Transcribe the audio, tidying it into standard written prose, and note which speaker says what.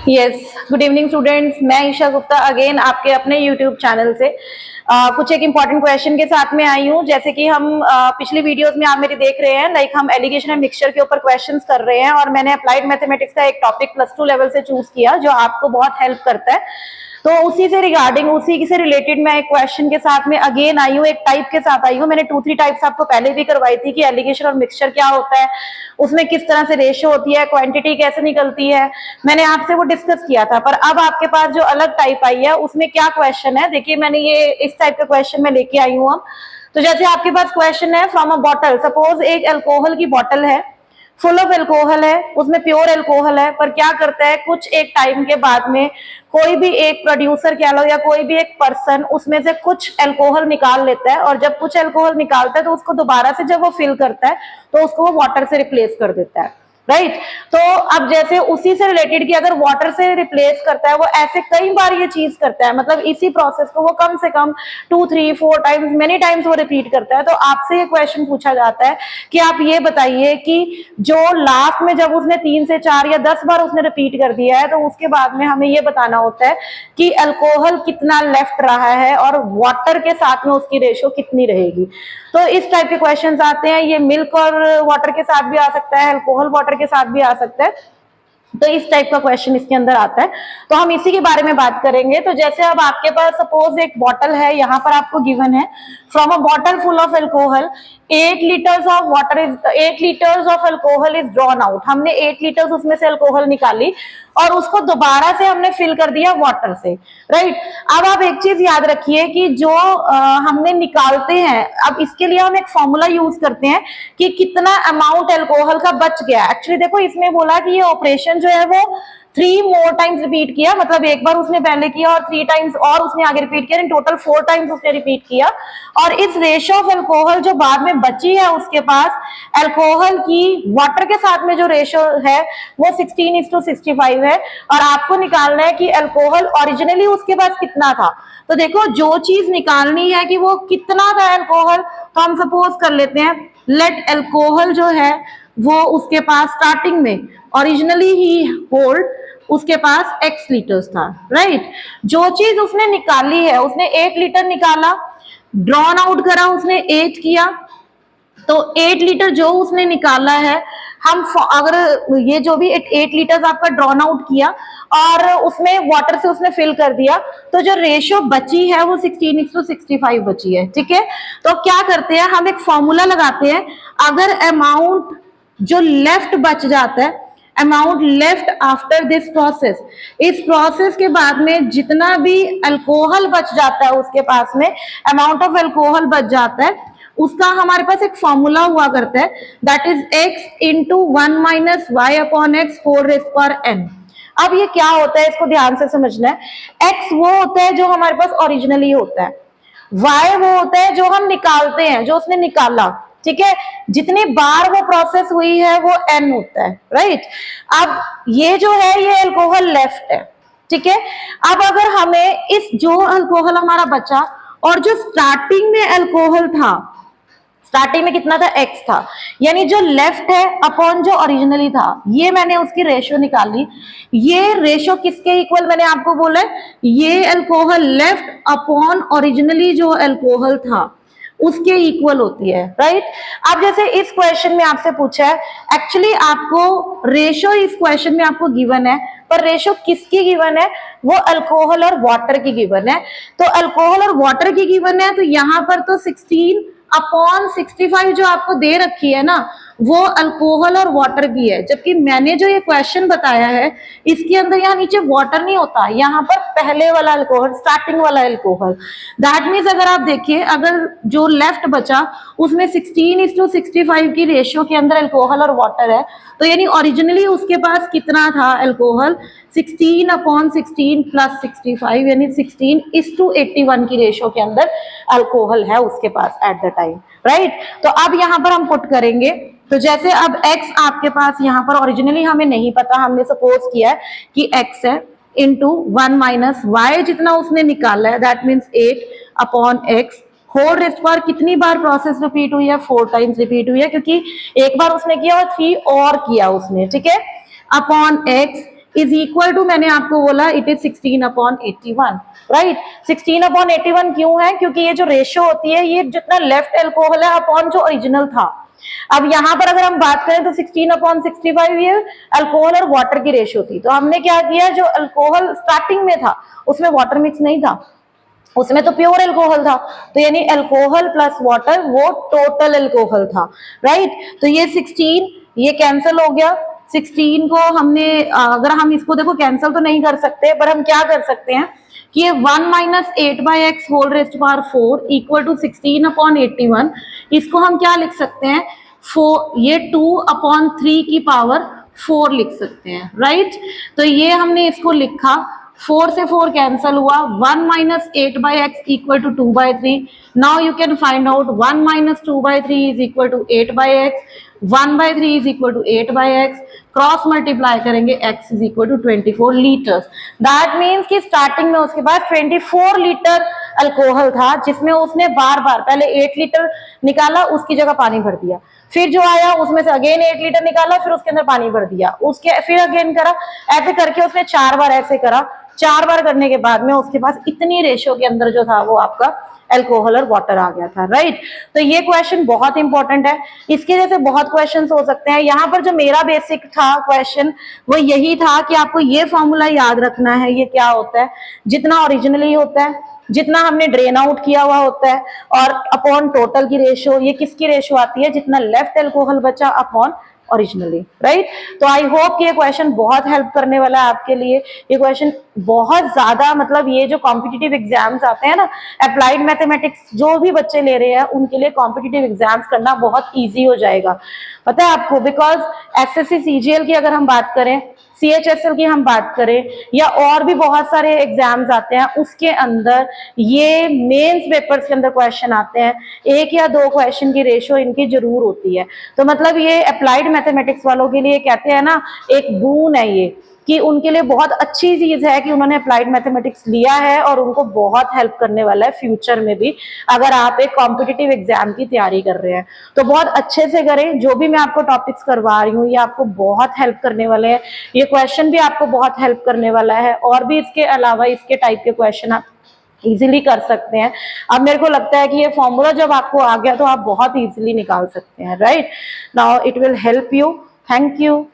Speaker 1: Yes, good evening students. मैं Isha Gupta again आपके अपने यूट्यूब चैनल से कुछ एक इम्पॉर्टेंट क्वेश्चन के साथ में आई हूँ। जैसे कि हम पिछली वीडियोस में आप मेरी देख रहे हैं, लाइक हम एलिगेशन एंड मिक्सचर के ऊपर क्वेश्चंस कर रहे हैं और मैंने अप्लाइड मैथमेटिक्स का एक टॉपिक +2 लेवल से चूज किया जो आपको बहुत हेल्प करता है। तो उसी से रिगार्डिंग, उसी से रिलेटेड मैं एक क्वेश्चन के साथ में अगेन आई हूँ, एक टाइप के साथ आई हूँ। मैंने 2-3 टाइप्स आपको पहले भी करवाई थी कि एलिगेशन और मिक्सचर क्या होता है, उसमें किस तरह से रेशियो होती है, क्वांटिटी कैसे निकलती है, मैंने आपसे वो डिस्कस किया था। पर अब आपके पास जो अलग टाइप आई है उसमें क्या क्वेश्चन है, देखिए मैंने ये इस टाइप का क्वेश्चन में लेके आई हूँ। अब तो जैसे आपके पास क्वेश्चन है, फ्रॉम अ बॉटल, सपोज एक अल्कोहल की बॉटल है, फुल ऑफ अल्कोहल है, उसमें प्योर अल्कोहल है, पर क्या करता है कुछ एक टाइम के बाद में कोई भी एक प्रोड्यूसर कह लो या कोई भी एक पर्सन उसमें से कुछ अल्कोहल निकाल लेता है, और जब कुछ अल्कोहल निकालता है तो उसको दोबारा से जब वो फिल करता है तो उसको वो वाटर से रिप्लेस कर देता है, राइट। तो अब जैसे उसी से रिलेटेड कि अगर वाटर से रिप्लेस करता है, वो ऐसे कई बार ये चीज करता है, मतलब इसी प्रोसेस को वो कम से कम 2-3-4 टाइम्स, मेनी टाइम्स वो रिपीट करता है। तो आपसे ये क्वेश्चन पूछा जाता है कि आप ये बताइए कि जो लास्ट में जब उसने 3 से 4 या 10 बार उसने रिपीट कर दिया है, तो उसके बाद में हमें ये बताना होता है कि अल्कोहल कितना लेफ्ट रहा है और वाटर के साथ में उसकी रेशियो कितनी रहेगी। तो इस टाइप के क्वेश्चंस आते हैं। ये मिल्क और वाटर के साथ भी आ सकता है, अल्कोहल वाटर के साथ भी आ सकता है। तो इस टाइप का क्वेश्चन इसके अंदर आता है, तो हम इसी के बारे में बात करेंगे। तो जैसे अब आपके पास सपोज एक बॉटल है, यहाँ पर आपको गिवन है from a bottle full of alcohol 8 litres of water is 8 litres of alcohol is drawn out. हमने 8 लीटर्स उसमें से अल्कोहल निकाली और उसको दोबारा से हमने फिल कर दिया वाटर से, राइट। अब आप एक चीज याद रखिए कि जो हमने निकालते हैं, अब इसके लिए हम एक फॉर्मूला यूज करते हैं कि कितना अमाउंट अल्कोहल का बच गया। एक्चुअली देखो इसमें बोला कि ये ऑपरेशन जो है वो 3 मोर टाइम्स रिपीट किया, मतलब एक बार उसने पहले किया और 3 टाइम्स और उसने आगे रिपीट किया, इन टोटल 4 टाइम्स उसने रिपीट किया। और इस रेशियो ऑफ अल्कोहल जो बाद में बची है उसके पास, अल्कोहल की वाटर के साथ में जो रेशियो है वो 16:65 है, और आपको निकालना है कि अल्कोहल ओरिजिनली उसके पास कितना था। तो देखो जो चीज निकालनी है कि वो कितना था अल्कोहल, तो हम सपोज कर लेते हैं लेट अल्कोहल जो है वो उसके पास स्टार्टिंग में ओरिजिनली ही होल्ड उसके पास x लीटर्स था, राइट। जो चीज उसने निकाली है, उसने 8 लीटर निकाला, ड्रॉन आउट करा उसने 8 किया, तो 8 लीटर जो उसने निकाला है, हम अगर ये जो भी 8 लीटर आपका ड्रॉन आउट किया और उसमें वाटर से उसने फिल कर दिया, तो जो रेशियो बची है वो 16:65 बची है, ठीक है। तो क्या करते हैं, हम एक फॉर्मूला लगाते हैं, अगर अमाउंट जो लेफ्ट बच जाता है, amount left after this process, इस प्रोसेस के बाद में जितना भी अल्कोहल बच जाता है उसके पास में, अमाउंट ऑफ अल्कोहल बच जाता है, उसका हमारे पास एक फॉर्मूला हुआ करता है, that is x into 1 minus y upon x whole raise power n। अब ये क्या होता है, इसको ध्यान से समझना है। x वो होता है जो हमारे पास ओरिजिनली होता है, y वो होता है जो हम निकालते हैं, जो उसने निकाला, ठीक है। जितनी बार वो प्रोसेस हुई है वो n होता है, राइट। अब ये जो है ये अल्कोहल लेफ्ट है, ठीक है। अब अगर हमें इस जो अल्कोहल हमारा बचा और जो स्टार्टिंग में अल्कोहल था, स्टार्टिंग में कितना था, x था, यानी जो लेफ्ट है अपॉन जो ओरिजिनली था, ये मैंने उसकी रेशियो निकाली। ये रेशियो किसके इक्वल मैंने आपको बोला है, ये अल्कोहल लेफ्ट अपॉन ओरिजिनली जो अल्कोहल था उसके इक्वल होती है, राइट। अब जैसे इस क्वेश्चन में आपसे पूछा है, एक्चुअली आपको रेशियो इस क्वेश्चन में आपको गिवन है, पर रेशियो किसकी गिवन है, वो अल्कोहल और वाटर की गिवन है। तो अल्कोहल और वाटर की गिवन है, तो यहां पर तो 16/65 जो आपको दे रखी है ना, वो अल्कोहल और वाटर की है। जबकि मैंने जो ये क्वेश्चन बताया है इसके अंदर यहाँ नीचे वाटर नहीं होता, यहाँ पर पहले वाला अल्कोहल, स्टार्टिंग वाला अल्कोहल। दैट मीन्स अगर आप देखिए, अगर जो लेफ्ट बचा उसमें 16:65 की रेशियो के अंदर अल्कोहल और वाटर है, तो यानी ओरिजिनली उसके पास कितना था अल्कोहल, 16/16 प्लस 65, यानी 16:81 की रेशियो के अंदर अल्कोहल है उसके पास एट द टाइम, राइट। तो अब यहां पर हम पुट करेंगे, तो जैसे अब x आपके पास यहाँ पर ओरिजिनली हमें नहीं पता, हमने सपोज किया है कि x है इंटू 1 माइनस y जितना उसने निकाला है, that means 8 upon x whole raised पर कितनी बार प्रोसेस रिपीट हुई है, 4 टाइम्स रिपीट हुई है, क्योंकि एक बार उसने किया और 3 और किया उसने, ठीक है, upon x is equal to, मैंने आपको बोला इट इज 16/81, राइट। 16/81 क्यों है? क्योंकि ये जो रेशियो होती है ये जितना लेफ्ट एल्कोहल है अपॉन जो ओरिजिनल था। अब यहां पर अगर हम बात करें तो 16/65 ये अल्कोहल और वाटर की रेशियो थी। तो हमने क्या किया, जो अल्कोहल स्टार्टिंग में था उसमें वाटर मिक्स नहीं था, उसमें तो प्योर अल्कोहल था, तो यानी अल्कोहल प्लस वाटर वो टोटल अल्कोहल था, राइट। तो ये 16 ये कैंसिल हो गया। 16 को हमने अगर हम इसको देखो कैंसिल तो नहीं कर सकते, पर हम क्या कर सकते हैं कि ये 1 - 8/x whole raised power 4 equal to 16/81, इसको हम क्या लिख सकते हैं, 4, ये 2/3 की पावर 4 लिख सकते हैं, राइट। तो ये हमने इसको लिखा, 4 से 4 कैंसल हुआ, 1 - 8/x equal to 2/3। Now you can find out 1 - 2/3 is equal to 8/x, 1/3 is equal to 8/x, cross multiply करेंगे x is equal to 24 litres. That means कि स्टार्टिंग में उसके पास 24 लीटर अल्कोहल था, जिसमें उसने बार बार पहले 8 लीटर निकाला, उसकी जगह पानी भर दिया, फिर जो आया उसमें से अगेन 8 लीटर निकाला, फिर उसके अंदर पानी भर दिया, उसके फिर अगेन करा, ऐसे करके उसने 4 बार ऐसे करा। 4 बार करने के बाद में उसके पास इतनी रेशियो के अंदर जो था वो आपका अल्कोहल और वाटर आ गया था, राइट। तो ये क्वेश्चन बहुत इंपॉर्टेंट है, इसके जैसे बहुत क्वेश्चंस हो सकते हैं। यहाँ पर जो मेरा बेसिक था क्वेश्चन वो यही था कि आपको ये फॉर्मूला याद रखना है, ये क्या होता है, जितना ओरिजिनली होता है, जितना हमने ड्रेन आउट किया हुआ होता है, और अपॉन टोटल की रेशियो, ये किसकी रेशियो आती है, जितना लेफ्ट अल्कोहल बचा अपॉन ओरिजिनली, राइट। तो आई होप कि ये क्वेश्चन बहुत हेल्प करने वाला है आपके लिए। ये क्वेश्चन बहुत ज्यादा, मतलब ये जो कॉम्पिटिटिव एग्जाम्स आते हैं ना, अप्लाइड मैथमेटिक्स जो भी बच्चे ले रहे हैं उनके लिए कॉम्पिटिटिव एग्जाम्स करना बहुत ईजी हो जाएगा, पता है आपको। बिकॉज एसएससी सीजीएल की अगर हम बात करें, सीएचएसएल की हम बात करें, या और भी बहुत सारे एग्जाम्स आते हैं, उसके अंदर ये मेंस पेपर्स के अंदर क्वेश्चन आते हैं, 1 या 2 क्वेश्चन की रेशियो इनकी जरूर होती है। तो मतलब ये अप्लाइड मैथमेटिक्स वालों के लिए कहते हैं ना, एक बून है ये, कि उनके लिए बहुत अच्छी चीज है कि उन्होंने अप्लाइड मैथमेटिक्स लिया है, और उनको बहुत हेल्प करने वाला है फ्यूचर में भी, अगर आप एक कॉम्पिटिटिव एग्जाम की तैयारी कर रहे हैं तो बहुत अच्छे से करें। जो भी मैं आपको टॉपिक्स करवा रही हूँ ये आपको बहुत हेल्प करने वाले हैं, ये क्वेश्चन भी आपको बहुत हेल्प करने वाला है, और भी इसके अलावा इसके टाइप के क्वेश्चन आप इजीली कर सकते हैं। अब मेरे को लगता है कि ये फॉर्मूला जब आपको आ गया तो आप बहुत इजीली निकाल सकते हैं, right. Now it will help you. Thank you.